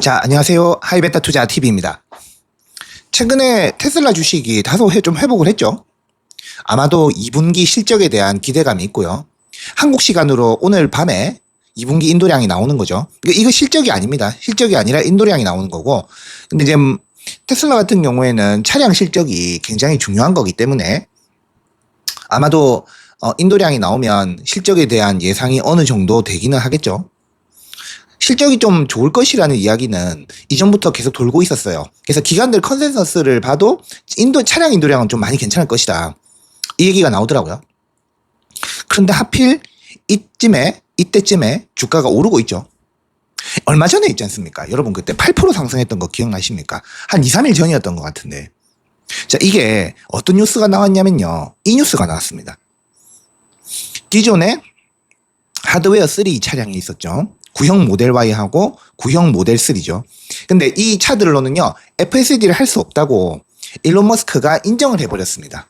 자, 안녕하세요. 하이베타 투자 TV입니다. 최근에 테슬라 주식이 다소 좀 회복을 했죠. 아마도 2분기 실적에 대한 기대감이 있고요. 한국 시간으로 오늘 밤에 2분기 인도량이 나오는 거죠. 이거 실적이 아닙니다. 실적이 아니라 인도량이 나오는 거고. 근데 이제 테슬라 같은 경우에는 차량 실적이 굉장히 중요한 거기 때문에 아마도 인도량이 나오면 실적에 대한 예상이 어느 정도 되기는 하겠죠. 실적이 좀 좋을 것이라는 이야기는 이전부터 계속 돌고 있었어요. 그래서 기관들 컨센서스를 봐도 차량 인도량은 좀 많이 괜찮을 것이다. 이 얘기가 나오더라고요. 그런데 하필 이때쯤에 주가가 오르고 있죠. 얼마 전에 있지 않습니까? 여러분 그때 8% 상승했던 거 기억나십니까? 한 2, 3일 전이었던 것 같은데. 자, 이게 어떤 뉴스가 나왔냐면요. 이 뉴스가 나왔습니다. 기존에 하드웨어 3 차량이 있었죠. 구형 모델 Y하고 구형 모델 3죠. 근데 이 차들로는요, FSD를 할 수 없다고 일론 머스크가 인정을 해버렸습니다.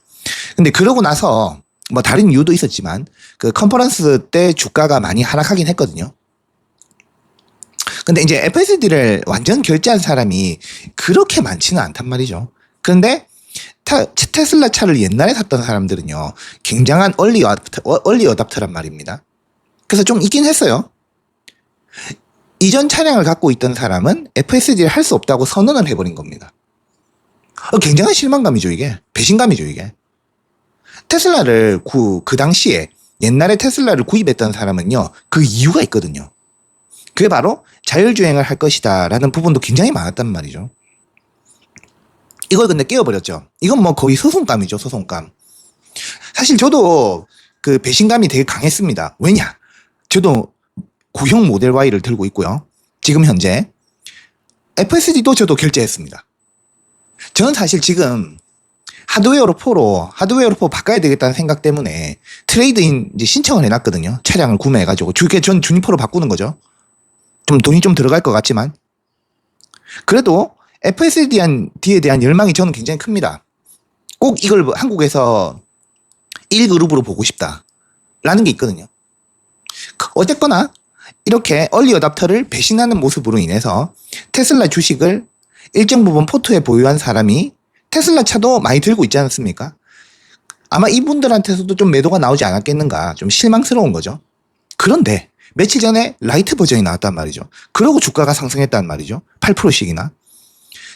근데 그러고 나서 뭐 다른 이유도 있었지만 그 컨퍼런스 때 주가가 많이 하락하긴 했거든요. 근데 이제 FSD를 완전 결제한 사람이 그렇게 많지는 않단 말이죠. 그런데 테슬라 차를 옛날에 샀던 사람들은요, 굉장한 얼리 어답터란 말입니다. 그래서 좀 있긴 했어요. 이전 차량을 갖고 있던 사람은 FSD를 할 수 없다고 선언을 해버린 겁니다. 굉장한 실망감이죠, 이게. 배신감이죠, 이게. 테슬라를 그 당시에 옛날에 테슬라를 구입했던 사람은요, 그 이유가 있거든요. 그게 바로 자율주행을 할 것이다 라는 부분도 굉장히 많았단 말이죠. 이걸 근데 깨워버렸죠. 이건 뭐 거의 소송감이죠, 소송감. 사실 저도 그 배신감이 되게 강했습니다. 왜냐? 저도 구형 모델 Y를 들고 있고요. 지금 현재 FSD도 저도 결제했습니다. 저는 사실 지금 하드웨어로 4 바꿔야 되겠다는 생각 때문에 트레이드인 이제 신청을 해놨거든요. 차량을 구매해가지고. 전 주니퍼로 바꾸는 거죠. 좀 돈이 좀 들어갈 것 같지만. 그래도 FSD에 대한 열망이 저는 굉장히 큽니다. 꼭 이걸 한국에서 1그룹으로 보고 싶다. 라는 게 있거든요. 어쨌거나 이렇게 얼리 어답터를 배신하는 모습으로 인해서 테슬라 주식을 일정 부분 포트에 보유한 사람이 테슬라 차도 많이 들고 있지 않습니까? 아마 이분들한테서도 좀 매도가 나오지 않았겠는가, 좀 실망스러운 거죠. 그런데 며칠 전에 라이트 버전이 나왔단 말이죠. 그러고 주가가 상승했단 말이죠. 8%씩이나.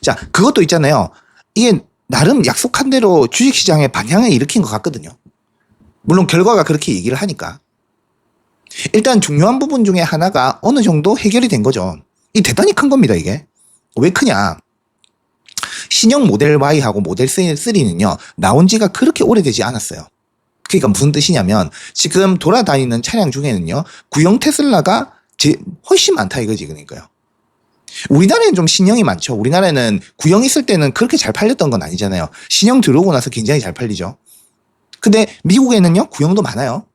자, 그것도 있잖아요. 이게 나름 약속한 대로 주식시장의 반향을 일으킨 것 같거든요. 물론 결과가 그렇게 얘기를 하니까. 일단 중요한 부분 중에 하나가 어느 정도 해결이 된 거죠. 이 대단히 큰 겁니다, 이게. 왜 크냐? 신형 모델 Y하고 모델 3는요, 나온 지가 그렇게 오래되지 않았어요. 그러니까 무슨 뜻이냐면, 지금 돌아다니는 차량 중에는요, 구형 테슬라가 훨씬 많다 이거지, 그러니까요. 우리나라에는 좀 신형이 많죠. 우리나라에는 구형 있을 때는 그렇게 잘 팔렸던 건 아니잖아요. 신형 들어오고 나서 굉장히 잘 팔리죠. 근데 미국에는요, 구형도 많아요.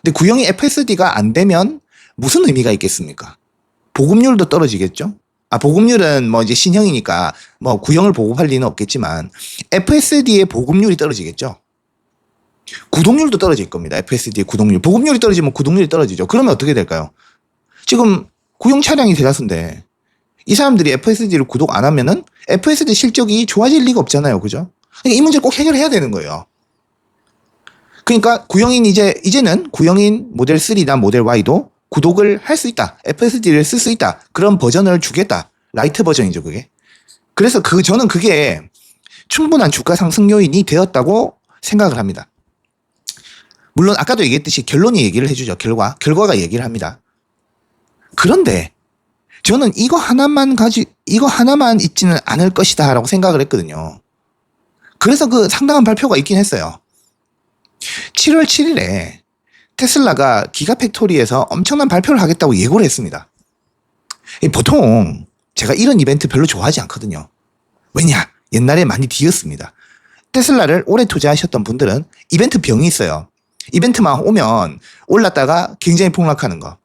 근데 구형이 FSD가 안 되면 무슨 의미가 있겠습니까? 보급률도 떨어지겠죠? 보급률은 뭐 이제 신형이니까 뭐 구형을 보급할 리는 없겠지만 FSD의 보급률이 떨어지겠죠? 구독률도 떨어질 겁니다. FSD의 구독률. 보급률이 떨어지면 구독률이 떨어지죠. 그러면 어떻게 될까요? 지금 구형 차량이 대다수인데 이 사람들이 FSD를 구독 안 하면은 FSD 실적이 좋아질 리가 없잖아요. 그죠? 그러니까 이 문제를 꼭 해결해야 되는 거예요. 그러니까 이제는 구형인 모델 3나 모델 Y도 구독을 할 수 있다. FSD를 쓸 수 있다. 그런 버전을 주겠다. 라이트 버전이죠, 그게. 그래서 저는 그게 충분한 주가 상승 요인이 되었다고 생각을 합니다. 물론 아까도 얘기했듯이 결론이 얘기를 해주죠. 결과가 얘기를 합니다. 그런데 저는 이거 하나만 있지는 않을 것이다 라고 생각을 했거든요. 그래서 그 상당한 발표가 있긴 했어요. 7월 7일에 테슬라가 기가팩토리에서 엄청난 발표를 하겠다고 예고를 했습니다. 보통 제가 이런 이벤트 별로 좋아하지 않거든요. 왜냐? 옛날에 많이 뒤었습니다. 테슬라를 오래 투자하셨던 분들은 이벤트 병이 있어요. 이벤트만 오면 올랐다가 굉장히 폭락하는 거.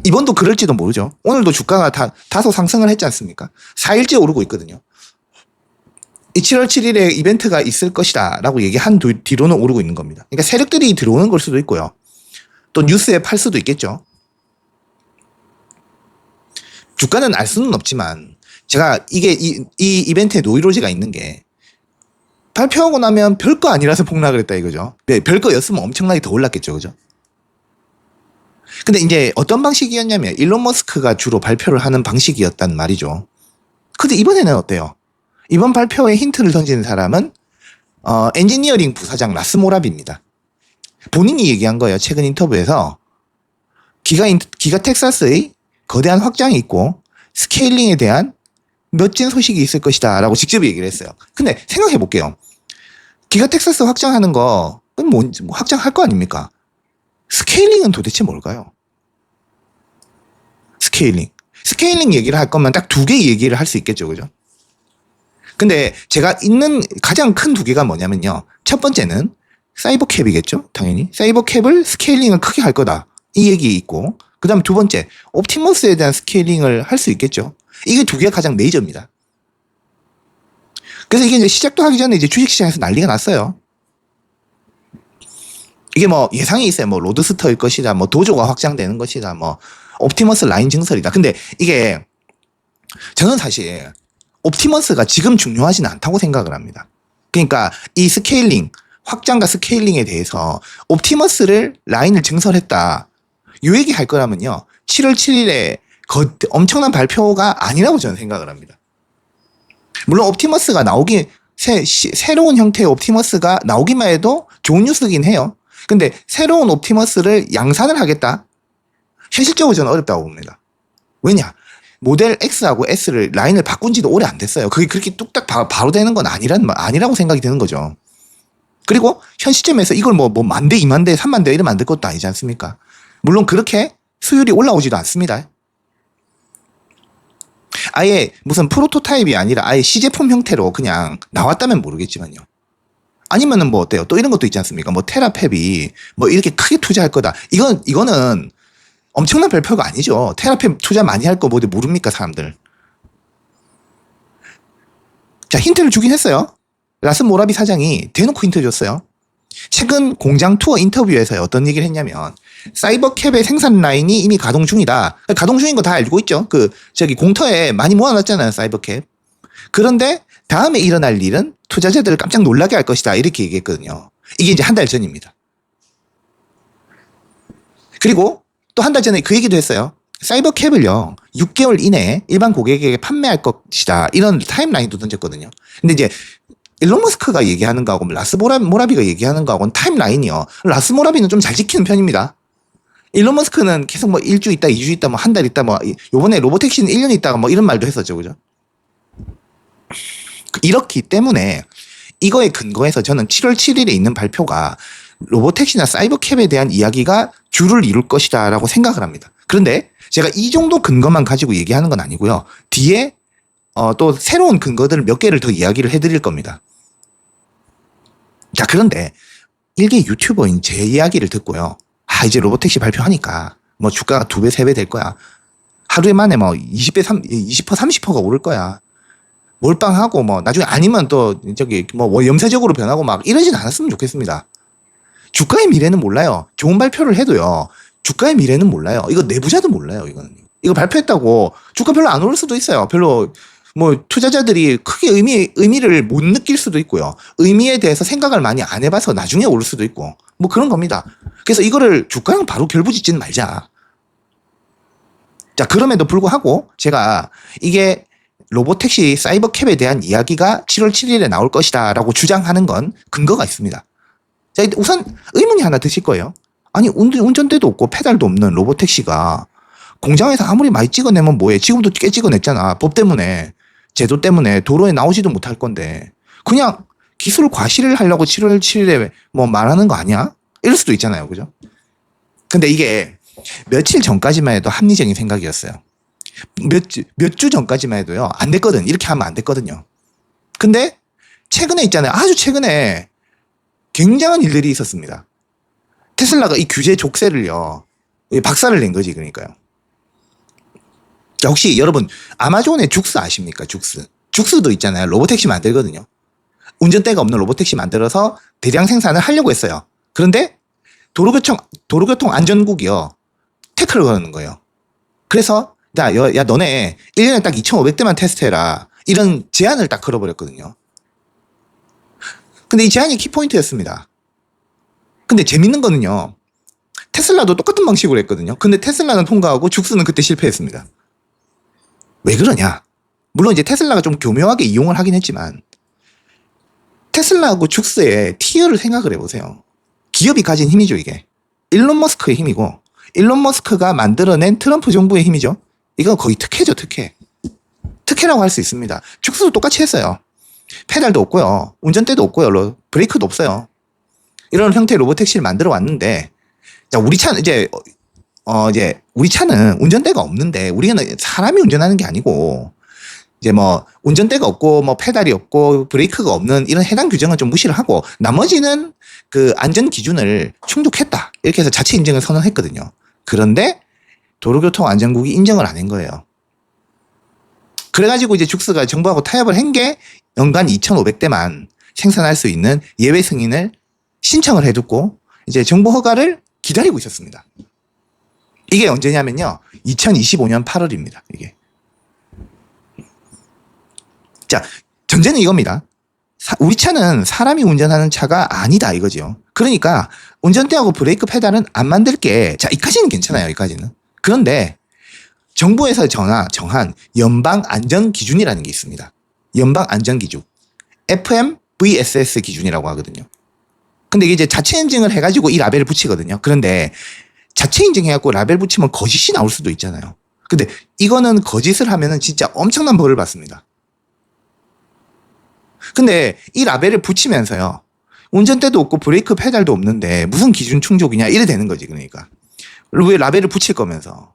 이번도 그럴지도 모르죠. 오늘도 주가가 다소 상승을 했지 않습니까? 4일째 오르고 있거든요. 이 7월 7일에 이벤트가 있을 것이다 라고 얘기한 뒤로는 오르고 있는 겁니다. 그러니까 세력들이 들어오는 걸 수도 있고요. 또 뉴스에 팔 수도 있겠죠. 주가는 알 수는 없지만 제가 이게 이 이벤트에 노이로제가 있는 게 발표하고 나면 별거 아니라서 폭락을 했다 이거죠. 네, 별거였으면 엄청나게 더 올랐겠죠. 그죠? 근데 이제 어떤 방식이었냐면 일론 머스크가 주로 발표를 하는 방식이었단 말이죠. 근데 이번에는 어때요? 이번 발표에 힌트를 던지는 사람은 엔지니어링 부사장 라스모라비입니다. 본인이 얘기한 거예요. 최근 인터뷰에서 기가 텍사스의 거대한 확장이 있고 스케일링에 대한 멋진 소식이 있을 것이다 라고 직접 얘기를 했어요. 근데 생각해 볼게요. 기가 텍사스 확장하는 거 확장할 거 아닙니까? 스케일링은 도대체 뭘까요? 스케일링 얘기를 할 거면 딱 두 개 얘기를 할 수 있겠죠. 그죠? 근데 제가 있는 가장 큰 두 개가 뭐냐면요. 첫 번째는 사이버캡이겠죠. 당연히. 사이버캡을 스케일링을 크게 할 거다. 이 얘기 있고. 그 다음 두 번째, 옵티머스에 대한 스케일링을 할 수 있겠죠. 이게 두 개가 가장 메이저입니다. 그래서 이게 이제 시작도 하기 전에 이제 주식시장에서 난리가 났어요. 이게 뭐 예상이 있어요. 뭐 로드스터일 것이다. 뭐 도조가 확장되는 것이다. 뭐 옵티머스 라인 증설이다. 근데 이게 저는 사실 옵티머스가 지금 중요하지는 않다고 생각을 합니다. 그러니까 이 스케일링, 확장과 스케일링에 대해서 옵티머스를 라인을 증설했다. 요 얘기 할 거라면요. 7월 7일에 엄청난 발표가 아니라고 저는 생각을 합니다. 물론 옵티머스가 새로운 형태의 옵티머스가 나오기만 해도 좋은 뉴스긴 해요. 근데 새로운 옵티머스를 양산을 하겠다? 현실적으로 저는 어렵다고 봅니다. 왜냐? 모델 X하고 S를 라인을 바꾼 지도 오래 안 됐어요. 그게 그렇게 뚝딱 바로 되는 건 아니라고 생각이 드는 거죠. 그리고 현 시점에서 이걸 뭐 10,000대, 20,000대, 30,000대 이러면 안 될 것도 아니지 않습니까? 물론 그렇게 수율이 올라오지도 않습니다. 아예 무슨 프로토타입이 아니라 아예 시제품 형태로 그냥 나왔다면 모르겠지만요. 아니면은 뭐 어때요? 또 이런 것도 있지 않습니까? 뭐 테라펩이 뭐 이렇게 크게 투자할 거다. 이거는 엄청난 발표가 아니죠. 테라펩 투자 많이 할 거 뭐 모릅니까, 사람들. 자, 힌트를 주긴 했어요. 라스모라비 사장이 대놓고 힌트 줬어요. 최근 공장 투어 인터뷰에서 어떤 얘기를 했냐면 사이버캡의 생산 라인이 이미 가동 중이다. 가동 중인 거 다 알고 있죠. 공터에 많이 모아놨잖아요, 사이버캡. 그런데 다음에 일어날 일은 투자자들을 깜짝 놀라게 할 것이다. 이렇게 얘기했거든요. 이게 이제 한 달 전입니다. 그리고 또 한 달 전에 그 얘기도 했어요. 사이버캡을요, 6개월 이내에 일반 고객에게 판매할 것이다. 이런 타임라인도 던졌거든요. 근데 이제 일론 머스크가 얘기하는 거하고 라스모라비가 얘기하는 거하고는 타임라인이요. 라스모라비는 좀 잘 지키는 편입니다. 일론 머스크는 계속 뭐 1주 있다, 2주 있다, 뭐 한 달 있다, 뭐 요번에 로보택시는 1년 있다가 뭐 이런 말도 했었죠. 그죠? 이렇기 때문에 이거에 근거해서 저는 7월 7일에 있는 발표가 로보택시나 사이버캡에 대한 이야기가 주를 이룰 것이다 라고 생각을 합니다. 그런데 제가 이 정도 근거만 가지고 얘기하는 건 아니고요. 뒤에 또 새로운 근거들을 몇 개를 더 이야기를 해드릴 겁니다. 자, 그런데 일개 유튜버인 제 이야기를 듣고요. 이제 로보택시 발표하니까 뭐 주가가 2배, 3배 될 거야. 하루에 만에 뭐 20%, 30%가 오를 거야. 몰빵하고 뭐 나중에 아니면 또 뭐 염세적으로 변하고 막 이러진 않았으면 좋겠습니다. 주가의 미래는 몰라요. 좋은 발표를 해도요. 주가의 미래는 몰라요. 이거 내부자도 몰라요. 이거 발표했다고 주가 별로 안 오를 수도 있어요. 별로 뭐 투자자들이 크게 의미를 못 느낄 수도 있고요. 의미에 대해서 생각을 많이 안 해봐서 나중에 오를 수도 있고 뭐 그런 겁니다. 그래서 이거를 주가랑 바로 결부짓지는 말자. 자, 그럼에도 불구하고 제가 이게 로보택시 사이버캡에 대한 이야기가 7월 7일에 나올 것이다 라고 주장하는 건 근거가 있습니다. 자, 우선 의문이 하나 드실 거예요. 아니, 운전대도 없고 페달도 없는 로보택시가 공장에서 아무리 많이 찍어내면 뭐해. 지금도 꽤 찍어냈잖아. 법 때문에, 제도 때문에 도로에 나오지도 못할 건데 그냥 기술 과시를 하려고 7월 7일에 뭐 말하는 거 아니야? 이럴 수도 있잖아요. 그죠? 근데 이게 며칠 전까지만 해도 합리적인 생각이었어요. 몇 주 전까지만 해도요. 안 됐거든. 이렇게 하면 안 됐거든요. 근데 최근에 있잖아요. 아주 최근에 굉장한 일들이 있었습니다. 테슬라가 이 규제 족쇄를요. 박살을 낸 거지, 그러니까요. 자, 혹시 여러분 아마존의 죽스 아십니까? 죽스도 있잖아요. 로보택시 만들거든요. 운전대가 없는 로보택시 만들어서 대량 생산을 하려고 했어요. 그런데 도로교통 안전국이요. 태클을 거는 거예요. 그래서 야, 너네 1년에 딱 2,500대만 테스트해라. 이런 제한을 딱 걸어버렸거든요. 근데 이 제한이 키포인트였습니다. 근데 재밌는 거는요. 테슬라도 똑같은 방식으로 했거든요. 근데 테슬라는 통과하고 죽스는 그때 실패했습니다. 왜 그러냐? 물론 이제 테슬라가 좀 교묘하게 이용을 하긴 했지만 테슬라하고 죽스의 티어를 생각을 해보세요. 기업이 가진 힘이죠, 이게. 일론 머스크의 힘이고 일론 머스크가 만들어낸 트럼프 정부의 힘이죠. 이건 거의 특혜죠, 특혜. 특혜라고 할 수 있습니다. 죽스도 똑같이 했어요. 페달도 없고요. 운전대도 없고요. 브레이크도 없어요. 이런 형태의 로보택시를 만들어 왔는데, 자, 우리 차는 이제 우리 차는 운전대가 없는데, 우리는 사람이 운전하는 게 아니고, 이제 뭐, 운전대가 없고, 뭐, 페달이 없고, 브레이크가 없는 이런 해당 규정은 좀 무시를 하고, 나머지는 그 안전 기준을 충족했다. 이렇게 해서 자체 인증을 선언했거든요. 그런데, 도로교통안전국이 인정을 안 한 거예요. 그래가지고 이제 죽스가 정부하고 타협을 한 게 연간 2,500대만 생산할 수 있는 예외 승인을 신청을 해두고 이제 정부 허가를 기다리고 있었습니다. 이게 언제냐면요. 2025년 8월입니다. 이게. 자, 전제는 이겁니다. 우리 차는 사람이 운전하는 차가 아니다 이거죠. 그러니까 운전대하고 브레이크 페달은 안 만들게. 자, 이까지는 괜찮아요. 이까지는. 그런데 정부에서 정한 연방안전기준이라는 게 있습니다. 연방안전기준. FMVSS 기준이라고 하거든요. 근데 이게 이제 자체 인증을 해가지고 이 라벨을 붙이거든요. 그런데 자체 인증해갖고 라벨 붙이면 거짓이 나올 수도 있잖아요. 근데 이거는 거짓을 하면은 진짜 엄청난 벌을 받습니다. 근데 이 라벨을 붙이면서요. 운전대도 없고 브레이크 페달도 없는데 무슨 기준 충족이냐 이래 되는 거지. 그러니까. 왜 라벨을 붙일 거면서.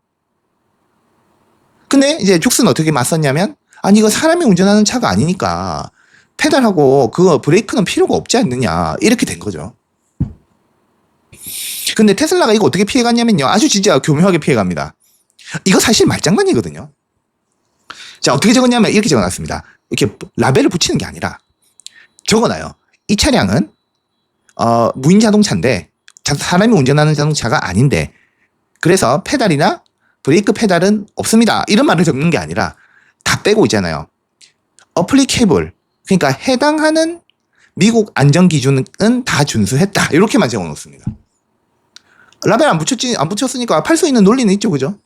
근데 이제 죽스는 어떻게 맞섰냐면 아니 이거 사람이 운전하는 차가 아니니까 페달하고 그거 브레이크는 필요가 없지 않느냐 이렇게 된 거죠. 근데 테슬라가 이거 어떻게 피해갔냐면요. 아주 진짜 교묘하게 피해갑니다. 이거 사실 말장난이거든요. 자, 어떻게 적었냐면 이렇게 적어놨습니다. 이렇게 라벨을 붙이는 게 아니라 적어놔요. 이 차량은 무인 자동차인데 사람이 운전하는 자동차가 아닌데 그래서 페달이나 브레이크 페달은 없습니다. 이런 말을 적는 게 아니라 다 빼고 있잖아요. 어플리케이블 그러니까 해당하는 미국 안전기준은 다 준수했다. 이렇게만 적어놓습니다. 라벨 안 붙였으니까 팔 수 있는 논리는 있죠. 그죠?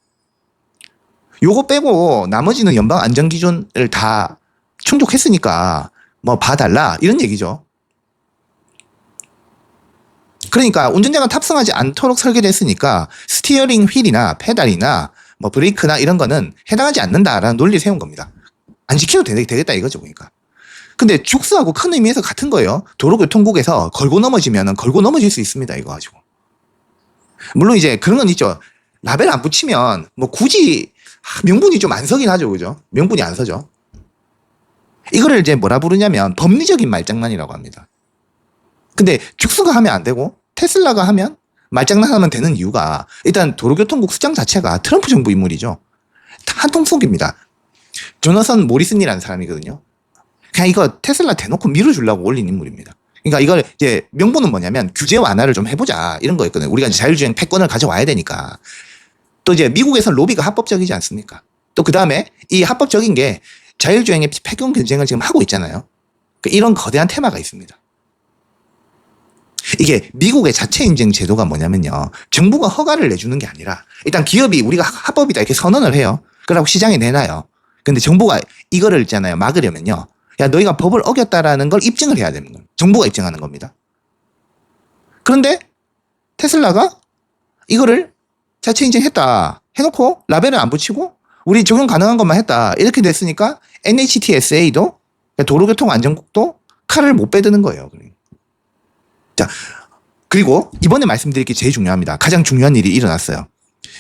요거 빼고 나머지는 연방 안전기준을 다 충족했으니까 뭐 봐달라 이런 얘기죠. 그러니까 운전자가 탑승하지 않도록 설계됐으니까 스티어링 휠이나 페달이나 뭐 브레이크나 이런 거는 해당하지 않는다라는 논리를 세운 겁니다. 안 지켜도 되겠다 이거죠. 그러니까. 근데 죽스하고 큰 의미에서 같은 거예요. 도로교통국에서 걸고 넘어지면 걸고 넘어질 수 있습니다. 이거 가지고. 물론 이제 그런 건 있죠. 라벨 안 붙이면 뭐 굳이 명분이 좀 안 서긴 하죠. 그죠? 명분이 안 서죠. 이거를 이제 뭐라 부르냐면 법리적인 말장난이라고 합니다. 근데 죽스가 하면 안 되고 테슬라가 하면 말장난하면 되는 이유가 일단 도로교통국 수장 자체가 트럼프 정부 인물이죠. 한통속입니다. 조너선 모리슨이라는 사람이거든요. 그냥 이거 테슬라 대놓고 밀어주려고 올린 인물입니다. 그러니까 이걸 이제 명분은 뭐냐면 규제 완화를 좀 해보자 이런 거였거든요. 우리가 이제 자율주행 패권을 가져와야 되니까. 또 이제 미국에서는 로비가 합법적이지 않습니까? 또 그 다음에 이 합법적인 게 자율주행의 패권 경쟁을 지금 하고 있잖아요. 이런 거대한 테마가 있습니다. 이게 미국의 자체 인증 제도가 뭐냐면요. 정부가 허가를 내주는 게 아니라 일단 기업이 우리가 합법이다 이렇게 선언을 해요. 그러고 시장에 내놔요. 근데 정부가 이거를 있잖아요. 막으려면요. 야, 너희가 법을 어겼다라는 걸 입증을 해야 되는 거예요. 정부가 입증하는 겁니다. 그런데 테슬라가 이거를 자체 인증했다 해놓고 라벨을 안 붙이고 우리 적용 가능한 것만 했다. 이렇게 됐으니까 NHTSA도 도로교통안전국도 칼을 못 빼드는 거예요. 자, 그리고 이번에 말씀드릴 게 제일 중요합니다. 가장 중요한 일이 일어났어요.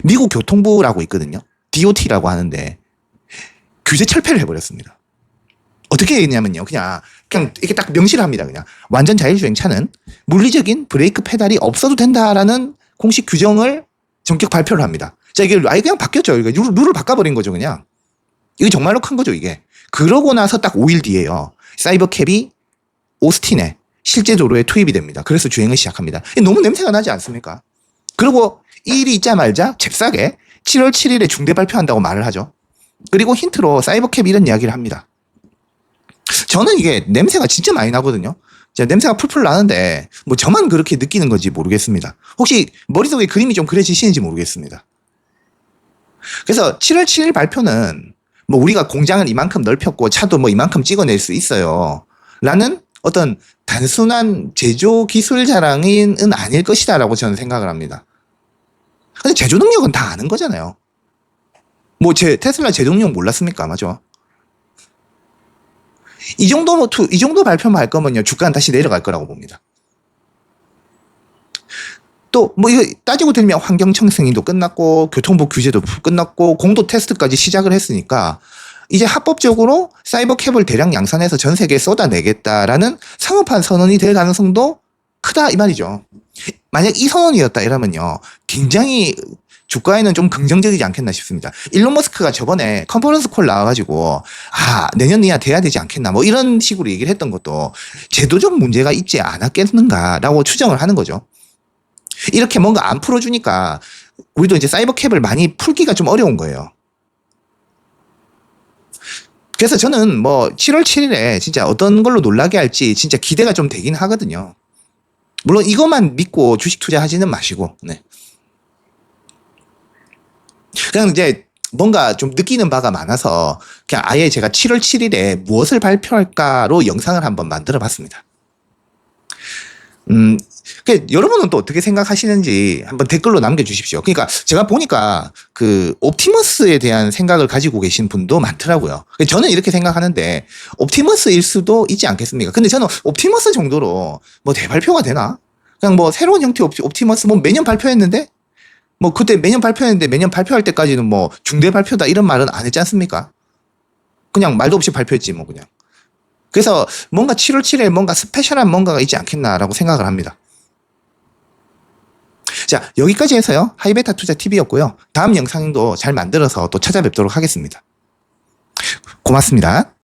미국 교통부라고 있거든요. DOT라고 하는데 규제 철폐를 해버렸습니다. 어떻게 했냐면요. 그냥 이렇게 딱 명시를 합니다. 그냥 완전 자율주행 차는 물리적인 브레이크 페달이 없어도 된다라는 공식 규정을 전격 발표를 합니다. 자, 이게 아예 그냥 바뀌었죠. 이게 룰을 바꿔버린 거죠, 그냥. 이게 정말로 큰 거죠, 이게. 그러고 나서 딱 5일 뒤에요. 사이버캡이 오스틴에 실제 도로에 투입이 됩니다. 그래서 주행을 시작합니다. 너무 냄새가 나지 않습니까? 그리고 이 일이 있자마자 잽싸게 7월 7일에 중대 발표한다고 말을 하죠. 그리고 힌트로 사이버캡 이런 이야기를 합니다. 저는 이게 냄새가 진짜 많이 나거든요. 냄새가 풀풀 나는데 뭐 저만 그렇게 느끼는 건지 모르겠습니다. 혹시 머릿속에 그림이 좀 그려지시는지 모르겠습니다. 그래서 7월 7일 발표는 뭐 우리가 공장을 이만큼 넓혔고 차도 뭐 이만큼 찍어낼 수 있어요. 라는 어떤 단순한 제조 기술 자랑은 아닐 것이다 라고 저는 생각을 합니다. 근데 제조 능력은 다 아는 거잖아요. 뭐 테슬라 제조 능력 몰랐습니까? 맞아. 이 정도 발표만 할 거면요, 주가는 다시 내려갈 거라고 봅니다. 또, 뭐, 이거 따지고 들면 환경청 승인도 끝났고, 교통부 규제도 끝났고, 공도 테스트까지 시작을 했으니까, 이제 합법적으로 사이버캡을 대량 양산해서 전 세계에 쏟아내겠다라는 상업화 선언이 될 가능성도 크다, 이 말이죠. 만약 이 선언이었다 이러면요, 굉장히 주가에는 좀 긍정적이지 않겠나 싶습니다. 일론 머스크가 저번에 컨퍼런스 콜 나와가지고 내년 이하 돼야 되지 않겠나 뭐 이런 식으로 얘기를 했던 것도 제도적 문제가 있지 않았겠는가라고 추정을 하는 거죠. 이렇게 뭔가 안 풀어주니까 우리도 이제 사이버캡을 많이 풀기가 좀 어려운 거예요. 그래서 저는 뭐 7월 7일에 진짜 어떤 걸로 놀라게 할지 진짜 기대가 좀 되긴 하거든요. 물론 이것만 믿고 주식 투자하지는 마시고, 네. 그냥 이제 뭔가 좀 느끼는 바가 많아서 그냥 아예 제가 7월 7일에 무엇을 발표할까로 영상을 한번 만들어 봤습니다. 여러분은 또 어떻게 생각하시는지 한번 댓글로 남겨주십시오. 그러니까 제가 보니까 그 옵티머스에 대한 생각을 가지고 계신 분도 많더라고요. 저는 이렇게 생각하는데 옵티머스일 수도 있지 않겠습니까? 근데 저는 옵티머스 정도로 뭐 대발표가 되나? 그냥 뭐 새로운 형태 옵티머스 뭐 매년 발표했는데 뭐 그때 매년 발표했는데 매년 발표할 때까지는 뭐 중대 발표다 이런 말은 안 했지 않습니까? 그냥 말도 없이 발표했지 뭐 그냥. 그래서 뭔가 7월 7일에 뭔가 스페셜한 뭔가가 있지 않겠나라고 생각을 합니다. 자, 여기까지 해서요. 하이베타 투자 TV였고요. 다음 영상도 잘 만들어서 또 찾아뵙도록 하겠습니다. 고맙습니다.